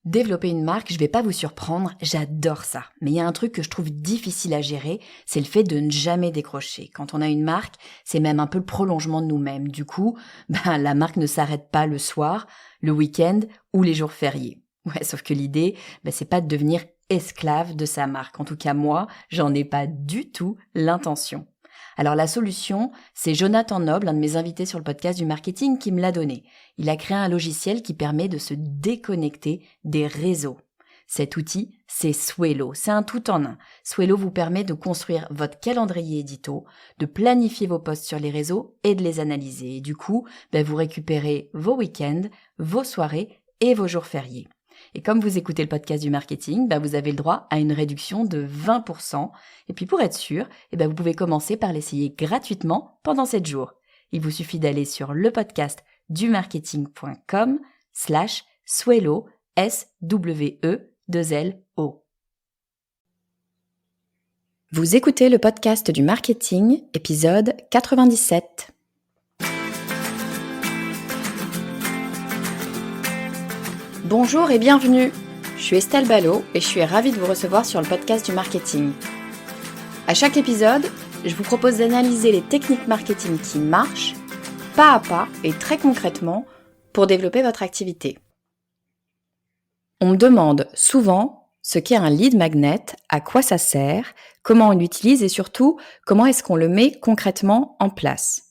Développer une marque, je vais pas vous surprendre, j'adore ça. Mais il y a un truc que je trouve difficile à gérer, c'est le fait de ne jamais décrocher. Quand on a une marque, c'est même un peu le prolongement de nous-mêmes. Du coup, la marque ne s'arrête pas le soir, le week-end ou les jours fériés. Ouais, sauf que l'idée, c'est pas de devenir esclave de sa marque. En tout cas, moi, j'en ai pas du tout l'intention. Alors la solution, c'est Jonathan Noble, un de mes invités sur le podcast du marketing, qui me l'a donné. Il a créé un logiciel qui permet de se déconnecter des réseaux. Cet outil, c'est Swello. C'est un tout en un. Swello vous permet de construire votre calendrier édito, de planifier vos posts sur les réseaux et de les analyser. Et du coup, vous récupérez vos week-ends, vos soirées et vos jours fériés. Et comme vous écoutez le podcast du marketing, vous avez le droit à une réduction de 20%. Et puis pour être sûr, vous pouvez commencer par l'essayer gratuitement pendant 7 jours. Il vous suffit d'aller sur lepodcastdumarketing.com/Swello, SWE2LO. Vous écoutez le podcast du marketing, épisode 97. Bonjour et bienvenue, je suis Estelle Ballot et je suis ravie de vous recevoir sur le podcast du marketing. À chaque épisode, je vous propose d'analyser les techniques marketing qui marchent, pas à pas et très concrètement, pour développer votre activité. On me demande souvent ce qu'est un lead magnet, à quoi ça sert, comment on l'utilise et surtout, comment est-ce qu'on le met concrètement en place.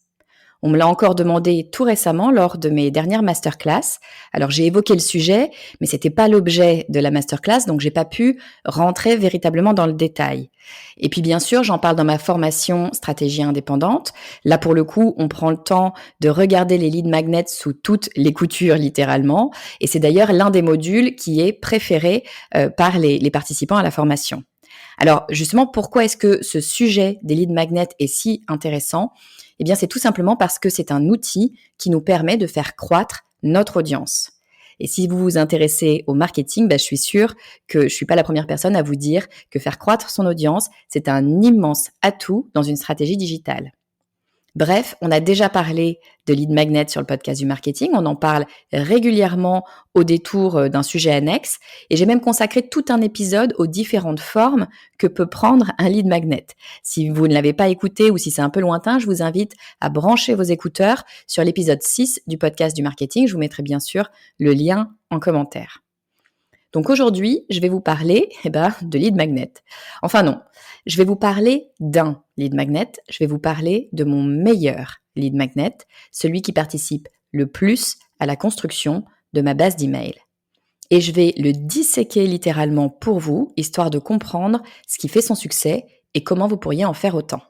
On me l'a encore demandé tout récemment lors de mes dernières masterclass. Alors j'ai évoqué le sujet, mais c'était pas l'objet de la masterclass, donc j'ai pas pu rentrer véritablement dans le détail. Et puis bien sûr, j'en parle dans ma formation Stratégie indépendante. Là pour le coup, on prend le temps de regarder les lead magnets sous toutes les coutures littéralement. Et c'est d'ailleurs l'un des modules qui est préféré par les participants à la formation. Alors justement, pourquoi est-ce que ce sujet des lead magnets est si intéressant ? Eh bien, c'est tout simplement parce que c'est un outil qui nous permet de faire croître notre audience. Et si vous vous intéressez au marketing, je suis sûre que je suis pas la première personne à vous dire que faire croître son audience, c'est un immense atout dans une stratégie digitale. Bref, on a déjà parlé de lead magnet sur le podcast du marketing. On en parle régulièrement au détour d'un sujet annexe. Et j'ai même consacré tout un épisode aux différentes formes que peut prendre un lead magnet. Si vous ne l'avez pas écouté ou si c'est un peu lointain, je vous invite à brancher vos écouteurs sur l'épisode 6 du podcast du marketing. Je vous mettrai bien sûr le lien en commentaire. Donc aujourd'hui, je vais vous parler de lead magnet. Enfin non, je vais vous parler d'un lead magnet. Je vais vous parler de mon meilleur lead magnet, celui qui participe le plus à la construction de ma base d'email. Et je vais le disséquer littéralement pour vous, histoire de comprendre ce qui fait son succès et comment vous pourriez en faire autant.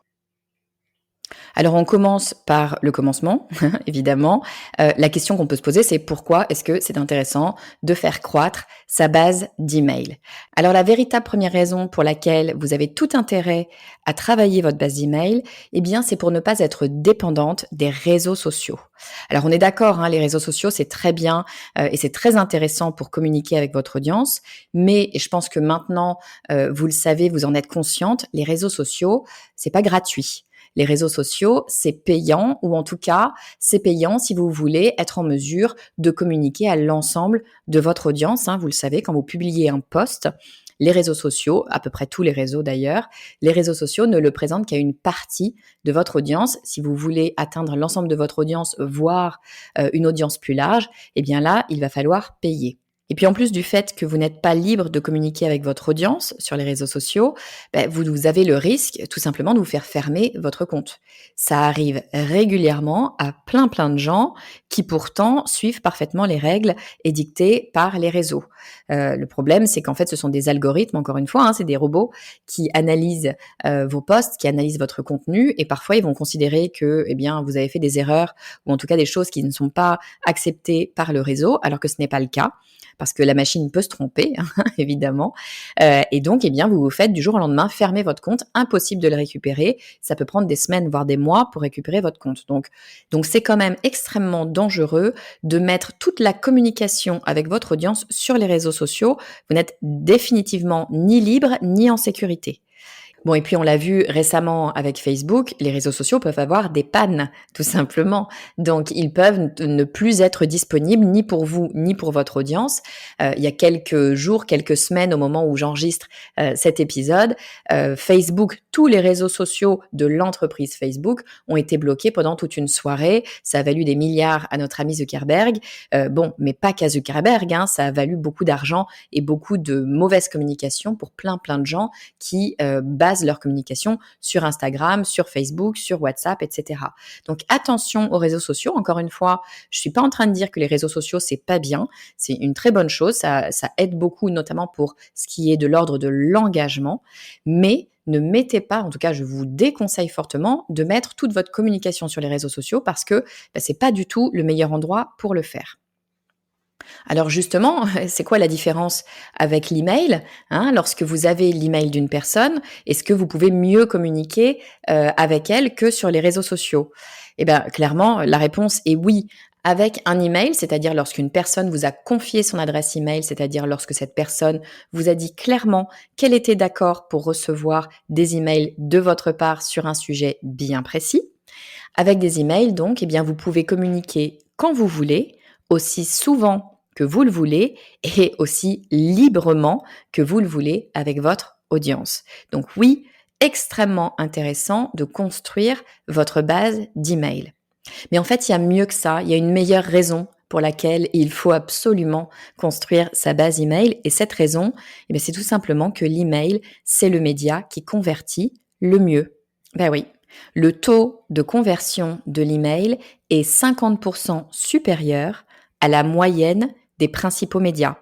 Alors on commence par le commencement, évidemment. La question qu'on peut se poser, c'est pourquoi est-ce que c'est intéressant de faire croître sa base d'email ? Alors la véritable première raison pour laquelle vous avez tout intérêt à travailler votre base d'email, c'est pour ne pas être dépendante des réseaux sociaux. Alors on est d'accord, les réseaux sociaux c'est très bien et c'est très intéressant pour communiquer avec votre audience, mais je pense que maintenant, vous le savez, vous en êtes consciente, les réseaux sociaux, c'est pas gratuit. Les réseaux sociaux, c'est payant ou en tout cas, c'est payant si vous voulez être en mesure de communiquer à l'ensemble de votre audience. Vous le savez, quand vous publiez un post, les réseaux sociaux, à peu près tous les réseaux d'ailleurs, les réseaux sociaux ne le présentent qu'à une partie de votre audience. Si vous voulez atteindre l'ensemble de votre audience, voire une audience plus large, là, il va falloir payer. Et puis en plus du fait que vous n'êtes pas libre de communiquer avec votre audience sur les réseaux sociaux, vous avez le risque tout simplement de vous faire fermer votre compte. Ça arrive régulièrement à plein de gens qui pourtant suivent parfaitement les règles édictées par les réseaux. Le problème, c'est qu'en fait, ce sont des algorithmes, encore une fois, c'est des robots qui analysent vos posts, qui analysent votre contenu et parfois ils vont considérer que vous avez fait des erreurs ou en tout cas des choses qui ne sont pas acceptées par le réseau, alors que ce n'est pas le cas. Parce que la machine peut se tromper, évidemment. Et donc, vous vous faites du jour au lendemain fermer votre compte, impossible de le récupérer. Ça peut prendre des semaines, voire des mois pour récupérer votre compte. Donc c'est quand même extrêmement dangereux de mettre toute la communication avec votre audience sur les réseaux sociaux. Vous n'êtes définitivement ni libre, ni en sécurité. Bon, et puis on l'a vu récemment avec Facebook, les réseaux sociaux peuvent avoir des pannes, tout simplement. Donc, ils peuvent ne plus être disponibles ni pour vous, ni pour votre audience. Il y a quelques jours, quelques semaines, au moment où j'enregistre cet épisode, Facebook, tous les réseaux sociaux de l'entreprise Facebook ont été bloqués pendant toute une soirée. Ça a valu des milliards à notre ami Zuckerberg. Bon, mais pas qu'à Zuckerberg, hein, ça a valu beaucoup d'argent et beaucoup de mauvaise communication pour plein de gens qui basent leur communication sur Instagram, sur Facebook, sur WhatsApp, etc. Donc attention aux réseaux sociaux. Encore une fois, je suis pas en train de dire que les réseaux sociaux c'est pas bien, c'est une très bonne chose, ça aide beaucoup notamment pour ce qui est de l'ordre de l'engagement, mais ne mettez pas, en tout cas je vous déconseille fortement de mettre toute votre communication sur les réseaux sociaux parce que c'est pas du tout le meilleur endroit pour le faire. Alors justement, c'est quoi la différence avec l'email, hein? Lorsque vous avez l'email d'une personne, est-ce que vous pouvez mieux communiquer avec elle que sur les réseaux sociaux? Eh bien, clairement, la réponse est oui. Avec un email, c'est-à-dire lorsqu'une personne vous a confié son adresse email, c'est-à-dire lorsque cette personne vous a dit clairement qu'elle était d'accord pour recevoir des emails de votre part sur un sujet bien précis. Avec des emails, donc, eh bien, vous pouvez communiquer quand vous voulez, aussi souvent que vous le voulez et aussi librement que vous le voulez avec votre audience. Donc oui, extrêmement intéressant de construire votre base d'emails. Mais en fait, il y a mieux que ça, il y a une meilleure raison pour laquelle il faut absolument construire sa base email. Et cette raison, c'est tout simplement que l'email, c'est le média qui convertit le mieux. Ben oui, le taux de conversion de l'email est 50% supérieur à la moyenne des principaux médias,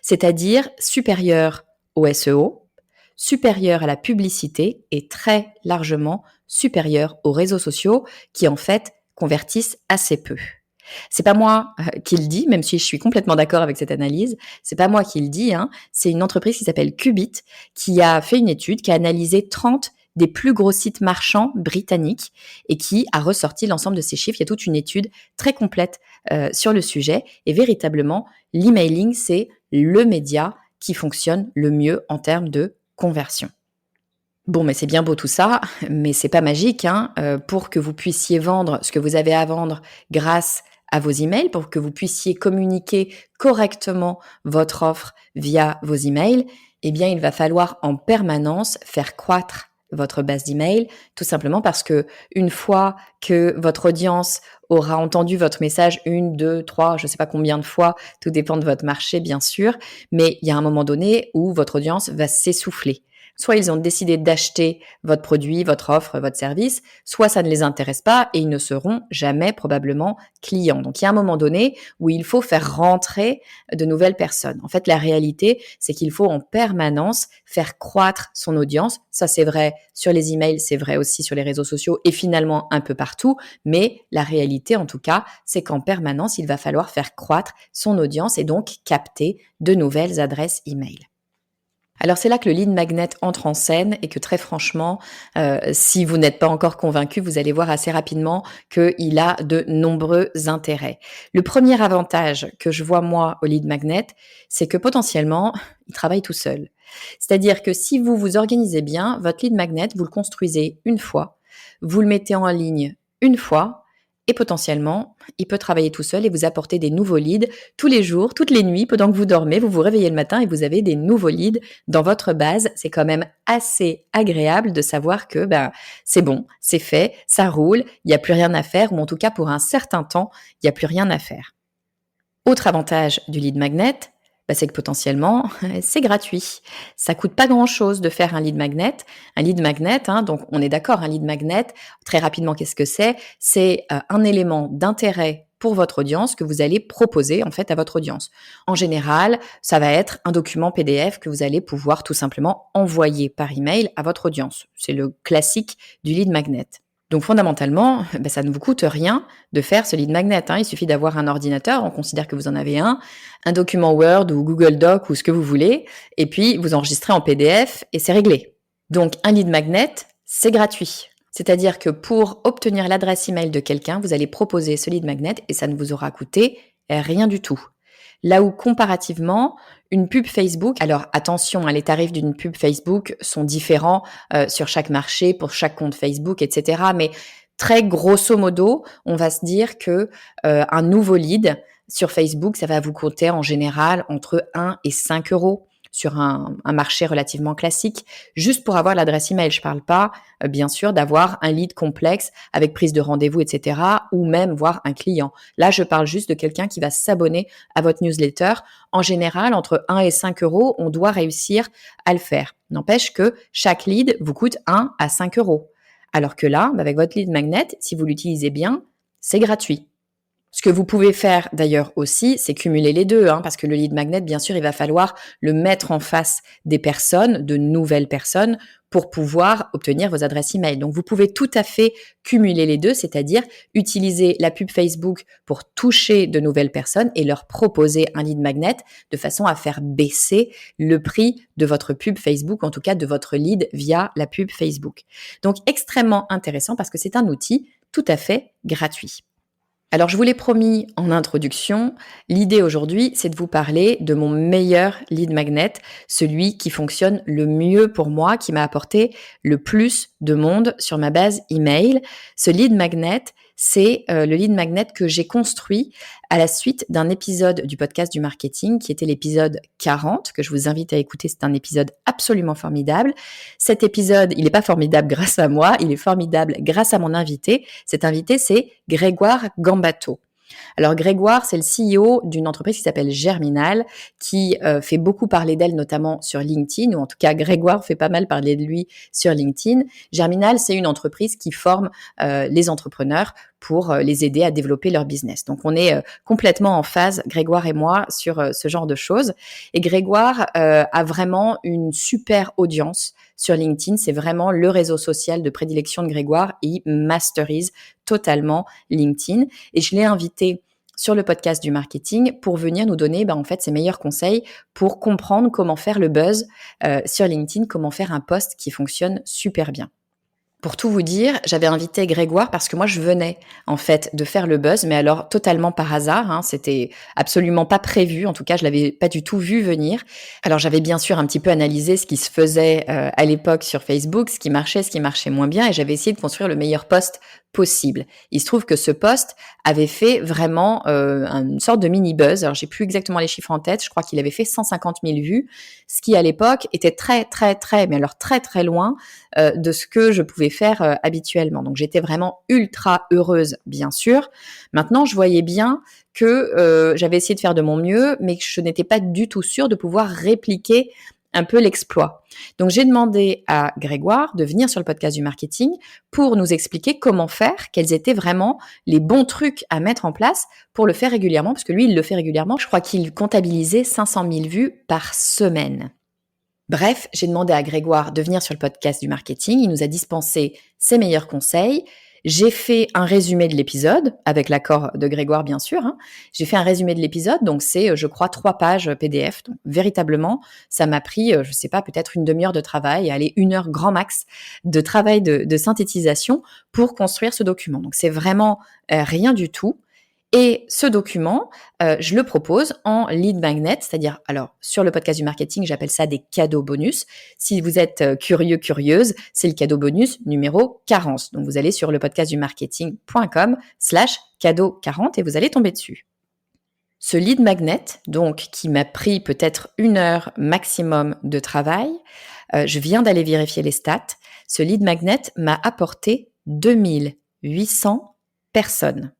c'est-à-dire supérieur au SEO, supérieur à la publicité et très largement supérieur aux réseaux sociaux qui en fait convertissent assez peu. C'est pas moi qui le dis, même si je suis complètement d'accord avec cette analyse. C'est pas moi qui le dis, hein. C'est une entreprise qui s'appelle Qubit qui a fait une étude, qui a analysé 30 des plus gros sites marchands britanniques et qui a ressorti l'ensemble de ces chiffres. Il y a toute une étude très complète sur le sujet et véritablement, l'emailing, c'est le média qui fonctionne le mieux en termes de conversion. Bon, mais c'est bien beau tout ça, mais c'est pas magique, hein. Pour que vous puissiez vendre ce que vous avez à vendre grâce à vos emails, pour que vous puissiez communiquer correctement votre offre via vos emails, eh bien, il va falloir en permanence faire croître votre base d'email, tout simplement parce que une fois que votre audience aura entendu votre message 1, 2, 3, je ne sais pas combien de fois, tout dépend de votre marché, bien sûr, mais il y a un moment donné où votre audience va s'essouffler. Soit ils ont décidé d'acheter votre produit, votre offre, votre service, soit ça ne les intéresse pas et ils ne seront jamais probablement clients. Donc il y a un moment donné où il faut faire rentrer de nouvelles personnes. En fait, la réalité, c'est qu'il faut en permanence faire croître son audience. Ça, c'est vrai sur les emails, c'est vrai aussi sur les réseaux sociaux et finalement un peu partout. Mais la réalité, en tout cas, c'est qu'en permanence, il va falloir faire croître son audience et donc capter de nouvelles adresses email. Alors c'est là que le lead magnet entre en scène et que très franchement, si vous n'êtes pas encore convaincu, vous allez voir assez rapidement qu'il a de nombreux intérêts. Le premier avantage que je vois moi au lead magnet, c'est que potentiellement, il travaille tout seul. C'est-à-dire que si vous vous organisez bien, votre lead magnet, vous le construisez une fois, vous le mettez en ligne une fois, et potentiellement, il peut travailler tout seul et vous apporter des nouveaux leads tous les jours, toutes les nuits, pendant que vous dormez, vous vous réveillez le matin et vous avez des nouveaux leads dans votre base. C'est quand même assez agréable de savoir que c'est bon, c'est fait, ça roule, il n'y a plus rien à faire, ou en tout cas pour un certain temps, il n'y a plus rien à faire. Autre avantage du lead magnet, c'est que potentiellement, c'est gratuit. Ça coûte pas grand-chose de faire un lead magnet. Un lead magnet, donc on est d'accord, un lead magnet, très rapidement, qu'est-ce que c'est? C'est un élément d'intérêt pour votre audience que vous allez proposer en fait à votre audience. En général, ça va être un document PDF que vous allez pouvoir tout simplement envoyer par email à votre audience. C'est le classique du lead magnet. Donc fondamentalement, ça ne vous coûte rien de faire ce lead magnet. Il suffit d'avoir un ordinateur, on considère que vous en avez un document Word ou Google Doc ou ce que vous voulez, et puis vous enregistrez en PDF et c'est réglé. Donc un lead magnet, c'est gratuit. C'est-à-dire que pour obtenir l'adresse email de quelqu'un, vous allez proposer ce lead magnet et ça ne vous aura coûté rien du tout. Là où comparativement, une pub Facebook, alors attention, les tarifs d'une pub Facebook sont différents sur chaque marché, pour chaque compte Facebook, etc. Mais très grosso modo, on va se dire que un nouveau lead sur Facebook, ça va vous coûter en général entre 1 et 5 euros sur un marché relativement classique, juste pour avoir l'adresse email. Je parle pas, bien sûr, d'avoir un lead complexe avec prise de rendez-vous, etc., ou même voir un client. Là, je parle juste de quelqu'un qui va s'abonner à votre newsletter. En général, entre 1 et 5 euros, on doit réussir à le faire. N'empêche que chaque lead vous coûte 1 à 5 euros. Alors que là, avec votre lead magnet, si vous l'utilisez bien, c'est gratuit. Ce que vous pouvez faire d'ailleurs aussi, c'est cumuler les deux, parce que le lead magnet, bien sûr, il va falloir le mettre en face des personnes, de nouvelles personnes, pour pouvoir obtenir vos adresses email. Donc, vous pouvez tout à fait cumuler les deux, c'est-à-dire utiliser la pub Facebook pour toucher de nouvelles personnes et leur proposer un lead magnet de façon à faire baisser le prix de votre pub Facebook, en tout cas de votre lead via la pub Facebook. Donc, extrêmement intéressant parce que c'est un outil tout à fait gratuit. Alors, je vous l'ai promis en introduction, l'idée aujourd'hui, c'est de vous parler de mon meilleur lead magnet, celui qui fonctionne le mieux pour moi, qui m'a apporté le plus de monde sur ma base email. Ce lead magnet, c'est le lead magnet que j'ai construit à la suite d'un épisode du podcast du marketing qui était l'épisode 40, que je vous invite à écouter. C'est un épisode absolument formidable. Cet épisode, il n'est pas formidable grâce à moi, il est formidable grâce à mon invité. Cet invité, c'est Grégoire Gambato. Alors Grégoire, c'est le CEO d'une entreprise qui s'appelle Germinal, qui fait beaucoup parler d'elle, notamment sur LinkedIn, ou en tout cas Grégoire fait pas mal parler de lui sur LinkedIn. Germinal, c'est une entreprise qui forme les entrepreneurs pour les aider à développer leur business. Donc on est complètement en phase, Grégoire et moi, sur ce genre de choses. Et Grégoire a vraiment une super audience sur LinkedIn. C'est vraiment le réseau social de prédilection de Grégoire. Il masterise totalement LinkedIn. Et je l'ai invité sur le podcast du marketing pour venir nous donner en fait ses meilleurs conseils pour comprendre comment faire le buzz sur LinkedIn, comment faire un post qui fonctionne super bien. Pour tout vous dire, j'avais invité Grégoire parce que moi, je venais en fait de faire le buzz, mais alors totalement par hasard. C'était absolument pas prévu. En tout cas, je l'avais pas du tout vu venir. Alors, j'avais bien sûr un petit peu analysé ce qui se faisait à l'époque sur Facebook, ce qui marchait moins bien, et j'avais essayé de construire le meilleur post possible. Il se trouve que ce post avait fait vraiment une sorte de mini buzz. Alors, j'ai plus exactement les chiffres en tête. Je crois qu'il avait fait 150 000 vues, ce qui à l'époque était très, très, très, mais alors très, très loin de ce que je pouvais faire habituellement. Donc, j'étais vraiment ultra heureuse, bien sûr. Maintenant, je voyais bien que j'avais essayé de faire de mon mieux, mais que je n'étais pas du tout sûre de pouvoir répliquer un peu l'exploit. Donc, j'ai demandé à Grégoire de venir sur le podcast du marketing pour nous expliquer comment faire, quels étaient vraiment les bons trucs à mettre en place pour le faire régulièrement, parce que lui, il le fait régulièrement. Je crois qu'il comptabilisait 500 000 vues par semaine. Bref, j'ai demandé à Grégoire de venir sur le podcast du marketing. Il nous a dispensé ses meilleurs conseils. J'ai fait un résumé de l'épisode, avec l'accord de Grégoire, bien sûr. J'ai fait un résumé de l'épisode, donc c'est, je crois, 3 pages PDF. Donc, véritablement, ça m'a pris, je sais pas, peut-être une demi-heure de travail, allez, 1 heure grand max de travail de synthétisation pour construire ce document. Donc, c'est vraiment rien du tout. Et ce document, je le propose en lead magnet, c'est-à-dire, alors, sur le podcast du marketing, j'appelle ça des cadeaux bonus. Si vous êtes curieux, curieuse, c'est le cadeau bonus numéro 40. Donc, vous allez sur le podcastdumarketing.com/cadeau 40 et vous allez tomber dessus. Ce lead magnet, donc, qui m'a pris peut-être 1 heure maximum de travail, je viens d'aller vérifier les stats. Ce lead magnet m'a apporté 2800 personnes.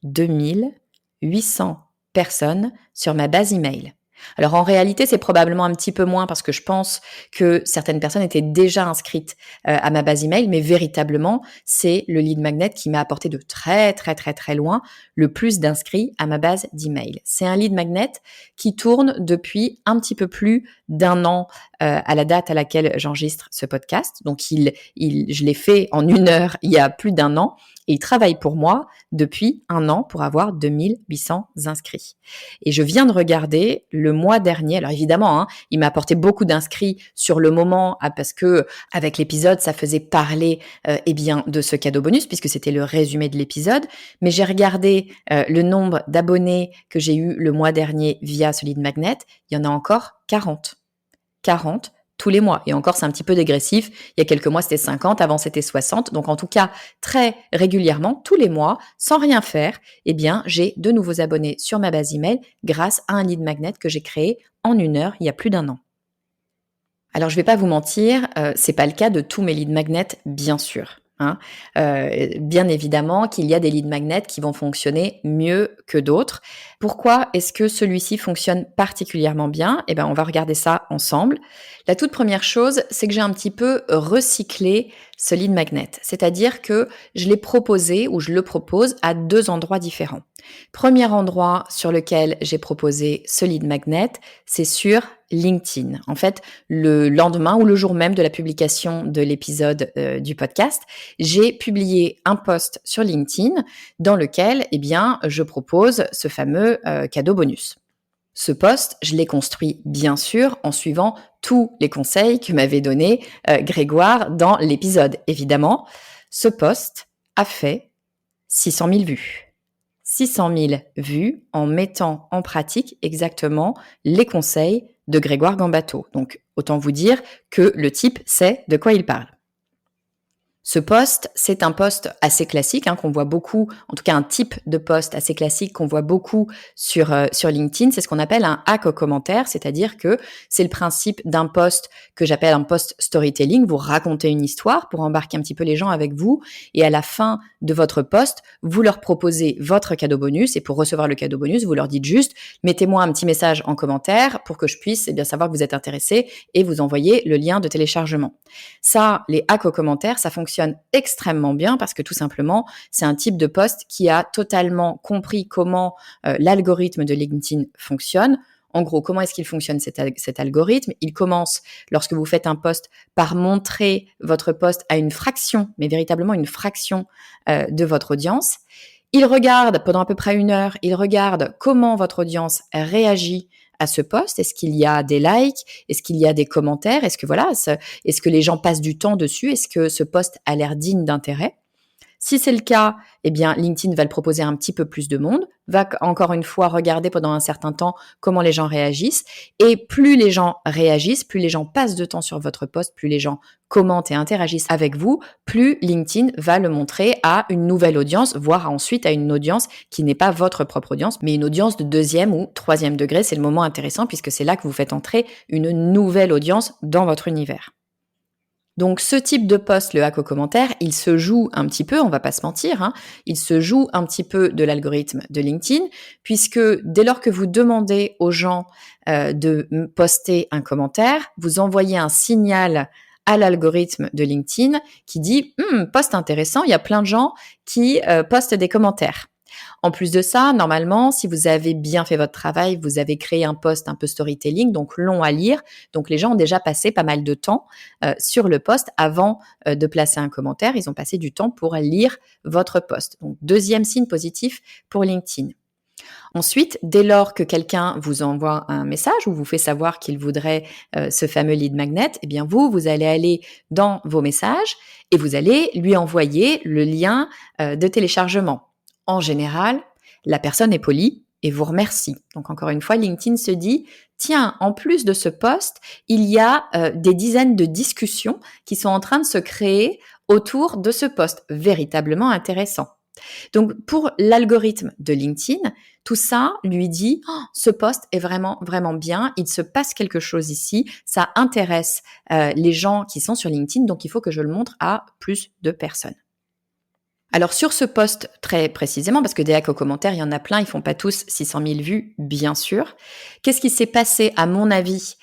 2800 personnes sur ma base email. Alors en réalité, c'est probablement un petit peu moins parce que je pense que certaines personnes étaient déjà inscrites à ma base email, mais véritablement, c'est le lead magnet qui m'a apporté de très très très très loin le plus d'inscrits à ma base d'email. C'est un lead magnet qui tourne depuis un petit peu plus d'1 an à la date à laquelle j'enregistre ce podcast. Donc je l'ai fait en 1 heure il y a plus d'1 an. et il travaille pour moi depuis 1 an pour avoir 2800 inscrits. Et je viens de regarder le mois dernier, alors évidemment, il m'a apporté beaucoup d'inscrits sur le moment parce que avec l'épisode, ça faisait parler de ce cadeau bonus puisque c'était le résumé de l'épisode, mais j'ai regardé le nombre d'abonnés que j'ai eu le mois dernier via ce lead magnet, il y en a encore 40. 40 tous les mois. Et encore, c'est un petit peu dégressif. Il y a quelques mois, c'était 50. Avant, c'était 60. Donc, en tout cas, très régulièrement, tous les mois, sans rien faire, j'ai de nouveaux abonnés sur ma base email grâce à un lead magnet que j'ai créé en 1 heure, il y a plus d'1 an. Alors, je vais pas vous mentir, c'est pas le cas de tous mes lead magnets, bien sûr. Bien évidemment qu'il y a des lead magnets qui vont fonctionner mieux que d'autres. Pourquoi est-ce que celui-ci fonctionne particulièrement bien ? On va regarder ça ensemble. La toute première chose, c'est que j'ai un petit peu recyclé ce lead magnet. C'est-à-dire que je l'ai proposé ou je le propose à 2 endroits différents. Premier endroit sur lequel j'ai proposé ce lead magnet, c'est sur LinkedIn. En fait, le lendemain ou le jour même de la publication de l'épisode du podcast, j'ai publié un post sur LinkedIn dans lequel, je propose ce fameux cadeau bonus. Ce post, je l'ai construit bien sûr en suivant tous les conseils que m'avait donné Grégoire dans l'épisode. Évidemment, ce post a fait 600 000 vues. 600 000 vues en mettant en pratique exactement les conseils de Grégoire Gambato. Donc, autant vous dire que le type sait de quoi il parle. Ce post, c'est un post assez classique qu'on voit beaucoup, en tout cas un type de post assez classique qu'on voit beaucoup sur LinkedIn. C'est ce qu'on appelle un hack au commentaire, c'est-à-dire que c'est le principe d'un post que j'appelle un post storytelling. Vous racontez une histoire pour embarquer un petit peu les gens avec vous et à la fin de votre post, vous leur proposez votre cadeau bonus et pour recevoir le cadeau bonus, vous leur dites juste « mettez-moi un petit message en commentaire pour que je puisse savoir que vous êtes intéressé et vous envoyer le lien de téléchargement ». Ça, les hacks au commentaire, ça fonctionne extrêmement bien parce que tout simplement, c'est un type de post qui a totalement compris comment l'algorithme de LinkedIn fonctionne. En gros, comment est-ce qu'il fonctionne cet algorithme ? Il commence, lorsque vous faites un post, par montrer votre post à une fraction, mais véritablement une fraction de votre audience. Il regarde pendant à peu près 1 heure, il regarde comment votre audience réagit à ce post. Est-ce qu'il y a des likes ? Est-ce qu'il y a des commentaires ? Est-ce que les gens passent du temps dessus ? Est-ce que ce post a l'air digne d'intérêt ? Si c'est le cas, LinkedIn va le proposer à un petit peu plus de monde, va encore une fois regarder pendant un certain temps comment les gens réagissent. Et plus les gens réagissent, plus les gens passent de temps sur votre post, plus les gens commentent et interagissent avec vous, plus LinkedIn va le montrer à une nouvelle audience, voire ensuite à une audience qui n'est pas votre propre audience, mais une audience de 2e ou 3e degré. C'est le moment intéressant puisque c'est là que vous faites entrer une nouvelle audience dans votre univers. Donc, ce type de post, le hack au commentaire, il se joue un petit peu, on va pas se mentir, il se joue un petit peu de l'algorithme de LinkedIn, puisque dès lors que vous demandez aux gens de poster un commentaire, vous envoyez un signal à l'algorithme de LinkedIn qui dit « post intéressant, il y a plein de gens qui postent des commentaires ». En plus de ça, normalement, si vous avez bien fait votre travail, vous avez créé un post un peu storytelling, donc long à lire. Donc, les gens ont déjà passé pas mal de temps sur le post avant de placer un commentaire. Ils ont passé du temps pour lire votre post. Donc, 2e signe positif pour LinkedIn. Ensuite, dès lors que quelqu'un vous envoie un message ou vous fait savoir qu'il voudrait ce fameux lead magnet, vous allez aller dans vos messages et vous allez lui envoyer le lien de téléchargement. En général, la personne est polie et vous remercie. Donc, encore une fois, LinkedIn se dit, tiens, en plus de ce post, il y a des dizaines de discussions qui sont en train de se créer autour de ce post, véritablement intéressant. Donc, pour l'algorithme de LinkedIn, tout ça lui dit « ce post est vraiment, vraiment bien, il se passe quelque chose ici, ça intéresse les gens qui sont sur LinkedIn, donc il faut que je le montre à plus de personnes ». Alors sur ce post très précisément, parce que des hacks aux commentaires, il y en a plein, ils font pas tous 600 000 vues, bien sûr. Qu'est-ce qui s'est passé, à mon avis,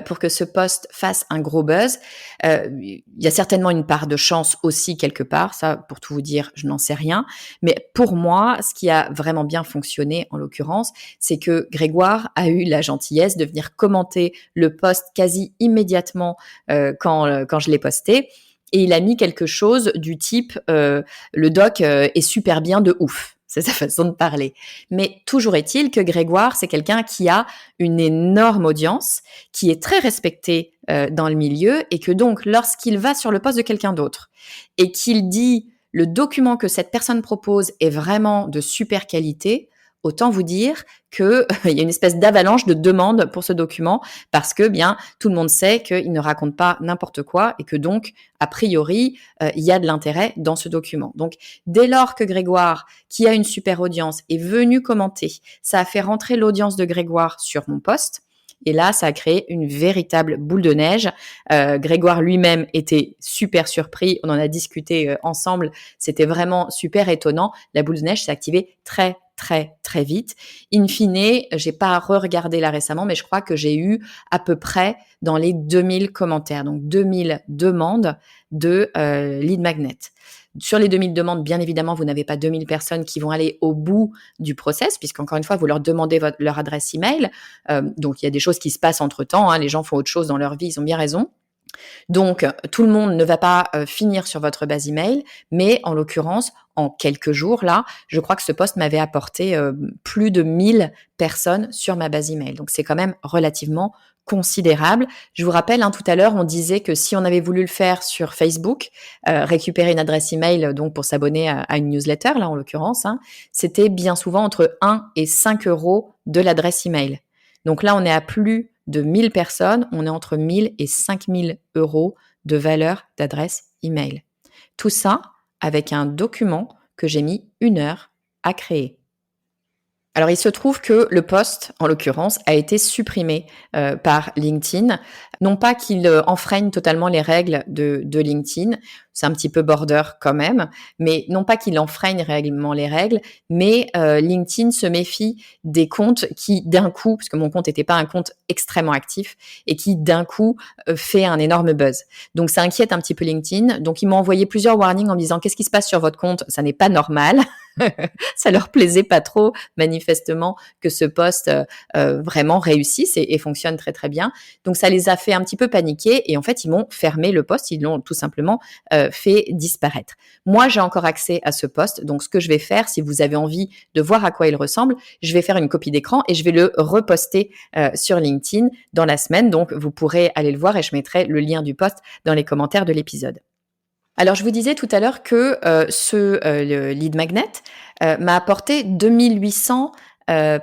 pour que ce post fasse un gros buzz ? Il y a certainement une part de chance aussi quelque part, ça, pour tout vous dire, je n'en sais rien. Mais pour moi, ce qui a vraiment bien fonctionné, en l'occurrence, c'est que Grégoire a eu la gentillesse de venir commenter le post quasi immédiatement quand je l'ai posté. et il a mis quelque chose du type le doc est super bien de ouf. C'est sa façon de parler. Mais toujours est-il que Grégoire, c'est quelqu'un qui a une énorme audience, qui est très respecté dans le milieu, et que donc, lorsqu'il va sur le poste de quelqu'un d'autre et qu'il dit le document que cette personne propose est vraiment de super qualité, autant vous dire qu'il y a une espèce d'avalanche de demandes pour ce document parce que bien tout le monde sait qu'il ne raconte pas n'importe quoi et que donc, a priori, il y a de l'intérêt dans ce document. Donc, dès lors que Grégoire, qui a une super audience, est venu commenter, ça a fait rentrer l'audience de Grégoire sur mon post. Et là, ça a créé une véritable boule de neige. Grégoire lui-même était super surpris. On en a discuté ensemble. C'était vraiment super étonnant. La boule de neige s'est activée très, très, très vite. In fine, j'ai pas re-regardé là récemment, mais je crois que j'ai eu à peu près dans les 2000 commentaires. Donc, 2000 demandes de lead magnet. Sur les 2000 demandes, bien évidemment, vous n'avez pas 2000 personnes qui vont aller au bout du process, puisqu'encore une fois, vous leur demandez leur adresse email. Donc, il y a des choses qui se passent entre-temps. Les gens font autre chose dans leur vie, ils ont bien raison. Donc, tout le monde ne va pas finir sur votre base email, mais en l'occurrence, en quelques jours, là, je crois que ce post m'avait apporté plus de 1000 personnes sur ma base email. Donc, c'est quand même relativement considérable. Je vous rappelle, tout à l'heure, on disait que si on avait voulu le faire sur Facebook, récupérer une adresse email donc pour s'abonner à une newsletter, là en l'occurrence, c'était bien souvent entre 1 et 5 euros de l'adresse email. Donc là, on est à plus de 1000 personnes, on est entre 1000 et 5000 euros de valeur d'adresse email. Tout ça avec un document que j'ai mis 1 heure à créer. Alors, il se trouve que le post, en l'occurrence, a été supprimé par LinkedIn. Non pas qu'il enfreigne totalement les règles de LinkedIn, c'est un petit peu border quand même, mais non pas qu'il enfreigne réellement les règles, mais LinkedIn se méfie des comptes qui, d'un coup, parce que mon compte n'était pas un compte extrêmement actif, et qui, d'un coup, fait un énorme buzz. Donc, ça inquiète un petit peu LinkedIn. Donc, ils m'ont envoyé plusieurs warnings en me disant « Qu'est-ce qui se passe sur votre compte ? Ça n'est pas normal. » Ça leur plaisait pas trop, manifestement, que ce post vraiment réussisse et fonctionne très très bien. Donc ça les a fait un petit peu paniquer et en fait ils m'ont fermé le post, ils l'ont tout simplement fait disparaître. Moi j'ai encore accès à ce post, donc ce que je vais faire, si vous avez envie de voir à quoi il ressemble, je vais faire une copie d'écran et je vais le reposter sur LinkedIn dans la semaine. Donc vous pourrez aller le voir et je mettrai le lien du post dans les commentaires de l'épisode. Alors, je vous disais tout à l'heure que le lead magnet m'a apporté 2800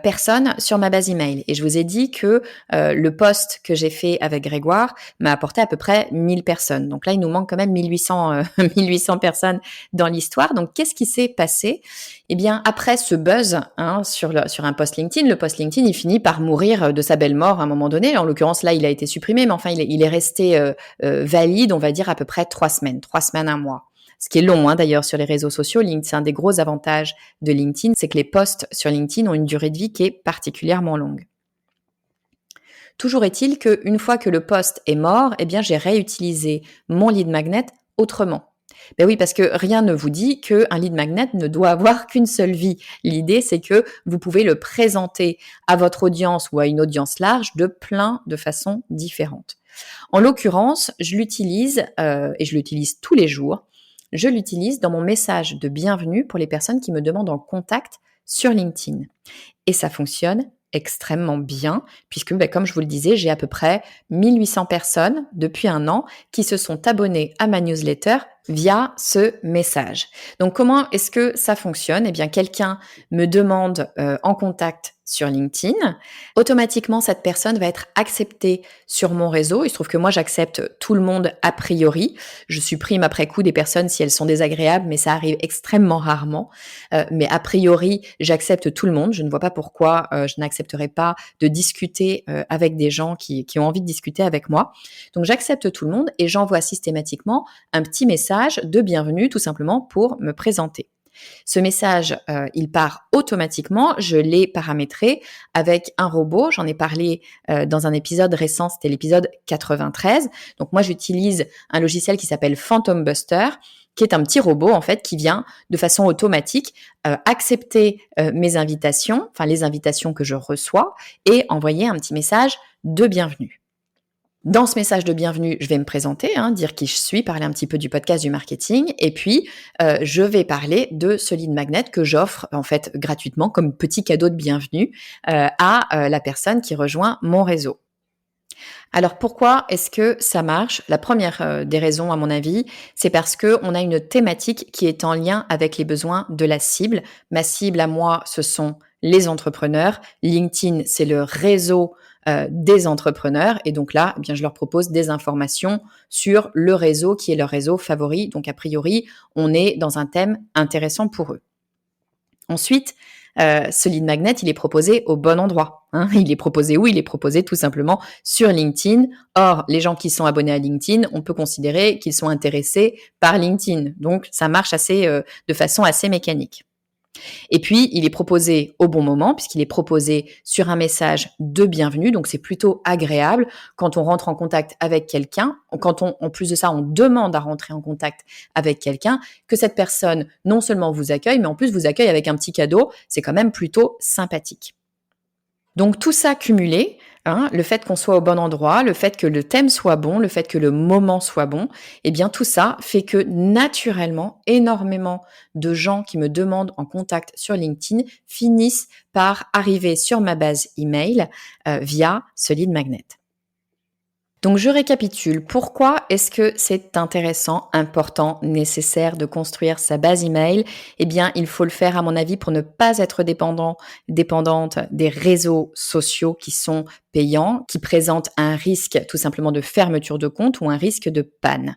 personnes sur ma base email. Et je vous ai dit que le post que j'ai fait avec Grégoire m'a apporté à peu près 1000 personnes. Donc là, il nous manque quand même 1800 personnes dans l'histoire. Donc, qu'est-ce qui s'est passé ? Eh bien, après ce buzz sur un post LinkedIn, le post LinkedIn, il finit par mourir de sa belle mort à un moment donné. En l'occurrence, là, il a été supprimé, mais enfin, il est resté valide, on va dire, à peu près 3 semaines, 1 mois. Ce qui est long, d'ailleurs, sur les réseaux sociaux. C'est un des gros avantages de LinkedIn, c'est que les posts sur LinkedIn ont une durée de vie qui est particulièrement longue. Toujours est-il qu'une fois que le post est mort, eh bien, j'ai réutilisé mon lead magnet autrement. Ben oui, parce que rien ne vous dit qu'un lead magnet ne doit avoir qu'une seule vie. L'idée, c'est que vous pouvez le présenter à votre audience ou à une audience large de plein de façons différentes. En l'occurrence, je l'utilise et je l'utilise tous les jours. Je l'utilise dans mon message de bienvenue pour les personnes qui me demandent en contact sur LinkedIn. Et ça fonctionne extrêmement bien puisque, comme je vous le disais, j'ai à peu près 1800 personnes depuis 1 an qui se sont abonnées à ma newsletter via ce message. Donc, comment est-ce que ça fonctionne ? Eh bien, quelqu'un me demande en contact sur LinkedIn. Automatiquement, cette personne va être acceptée sur mon réseau. Il se trouve que moi, j'accepte tout le monde a priori. Je supprime après coup des personnes si elles sont désagréables, mais ça arrive extrêmement rarement. Mais a priori, j'accepte tout le monde. Je ne vois pas pourquoi je n'accepterais pas de discuter avec des gens qui ont envie de discuter avec moi. Donc, j'accepte tout le monde et j'envoie systématiquement un petit message de bienvenue, tout simplement pour me présenter. Ce message, il part automatiquement. Je l'ai paramétré avec un robot. J'en ai parlé dans un épisode récent, c'était l'épisode 93. Donc moi, j'utilise un logiciel qui s'appelle Phantom Buster, qui est un petit robot en fait qui vient de façon automatique accepter mes invitations, enfin les invitations que je reçois, et envoyer un petit message de bienvenue. Dans ce message de bienvenue, je vais me présenter, dire qui je suis, parler un petit peu du podcast du marketing et puis, je vais parler de ce lead magnet que j'offre en fait gratuitement comme petit cadeau de bienvenue, à la personne qui rejoint mon réseau. Alors pourquoi est-ce que ça marche? La première des raisons à mon avis, c'est parce qu'on a une thématique qui est en lien avec les besoins de la cible. Ma cible à moi, ce sont les entrepreneurs. LinkedIn, c'est le réseau des entrepreneurs. Et donc là, eh bien, je leur propose des informations sur le réseau qui est leur réseau favori. Donc a priori, on est dans un thème intéressant pour eux. Ensuite, ce lead magnet, il est proposé au bon endroit. Il est proposé où? Il est proposé tout simplement sur LinkedIn. Or, les gens qui sont abonnés à LinkedIn, on peut considérer qu'ils sont intéressés par LinkedIn. Donc, ça marche de façon assez mécanique. Et puis, il est proposé au bon moment puisqu'il est proposé sur un message de bienvenue. Donc, c'est plutôt agréable quand on rentre en contact avec quelqu'un, quand en plus de ça, on demande à rentrer en contact avec quelqu'un, que cette personne non seulement vous accueille, mais en plus vous accueille avec un petit cadeau. C'est quand même plutôt sympathique. Donc tout ça cumulé, le fait qu'on soit au bon endroit, le fait que le thème soit bon, le fait que le moment soit bon, eh bien tout ça fait que naturellement, énormément de gens qui me demandent en contact sur LinkedIn finissent par arriver sur ma base email via ce lead magnet. Donc je récapitule. Pourquoi est-ce que c'est intéressant, important, nécessaire de construire sa base email? Eh bien, il faut le faire à mon avis pour ne pas être dépendante des réseaux sociaux qui sont payants, qui présentent un risque tout simplement de fermeture de compte ou un risque de panne.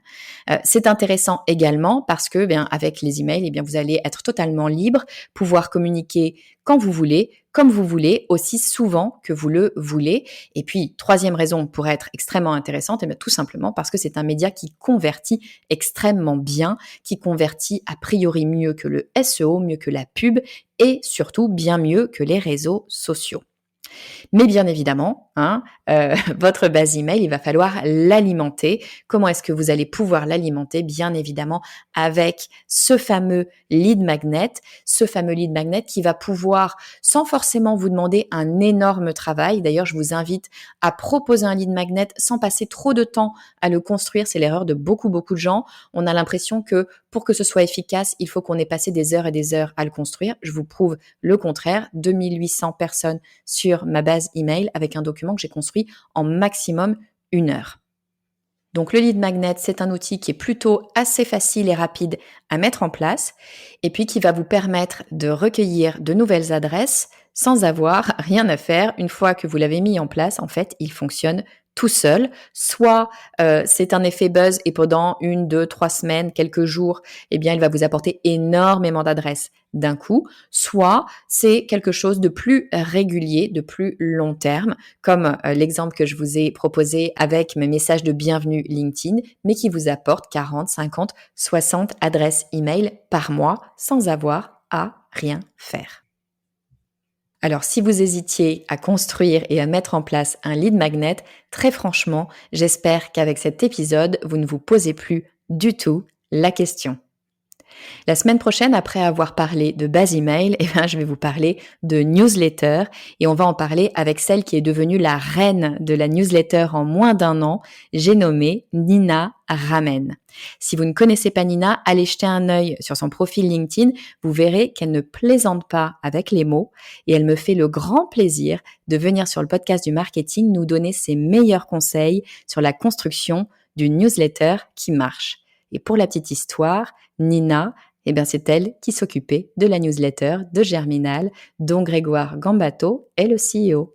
C'est intéressant également parce que, avec les emails, vous allez être totalement libre, pouvoir communiquer quand vous voulez, comme vous voulez, aussi souvent que vous le voulez. Et puis, troisième raison pour être extrêmement intéressante, tout simplement parce que c'est un média qui convertit extrêmement bien, qui convertit a priori mieux que le SEO, mieux que la pub et surtout bien mieux que les réseaux sociaux. Mais bien évidemment, votre base email, il va falloir l'alimenter. Comment est-ce que vous allez pouvoir l'alimenter? Bien évidemment, avec ce fameux lead magnet qui va pouvoir, sans forcément vous demander un énorme travail. D'ailleurs, je vous invite à proposer un lead magnet sans passer trop de temps à le construire. C'est l'erreur de beaucoup de gens. On a l'impression que pour que ce soit efficace, il faut qu'on ait passé des heures et des heures à le construire. Je vous prouve le contraire. 2800 personnes sur ma base email avec un document que j'ai construit en maximum 1 heure. Donc le lead magnet, c'est un outil qui est plutôt assez facile et rapide à mettre en place et puis qui va vous permettre de recueillir de nouvelles adresses sans avoir rien à faire. Une fois que vous l'avez mis en place, en fait, il fonctionne tout seul. Soit c'est un effet buzz et pendant 1, 2, 3 semaines, quelques jours, il va vous apporter énormément d'adresses d'un coup. Soit c'est quelque chose de plus régulier, de plus long terme, comme l'exemple que je vous ai proposé avec mes messages de bienvenue LinkedIn, mais qui vous apporte 40, 50, 60 adresses email par mois sans avoir à rien faire. Alors, si vous hésitiez à construire et à mettre en place un lead magnet, très franchement, j'espère qu'avec cet épisode, vous ne vous posez plus du tout la question. La semaine prochaine, après avoir parlé de base email, je vais vous parler de newsletter et on va en parler avec celle qui est devenue la reine de la newsletter en moins d'1 an. J'ai nommé Nina Ramen. Si vous ne connaissez pas Nina, allez jeter un œil sur son profil LinkedIn. Vous verrez qu'elle ne plaisante pas avec les mots et elle me fait le grand plaisir de venir sur le podcast du marketing nous donner ses meilleurs conseils sur la construction d'une newsletter qui marche. Et pour la petite histoire, Nina, c'est elle qui s'occupait de la newsletter de Germinal, dont Grégoire Gambato est le CEO.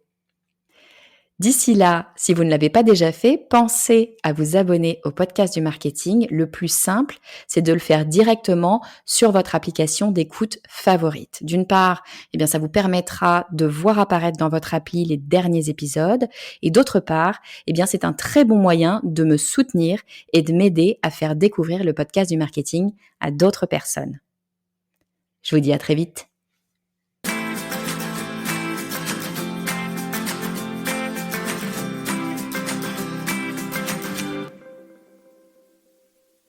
D'ici là, si vous ne l'avez pas déjà fait, pensez à vous abonner au podcast du marketing. Le plus simple, c'est de le faire directement sur votre application d'écoute favorite. D'une part, ça vous permettra de voir apparaître dans votre appli les derniers épisodes. Et d'autre part, c'est un très bon moyen de me soutenir et de m'aider à faire découvrir le podcast du marketing à d'autres personnes. Je vous dis à très vite.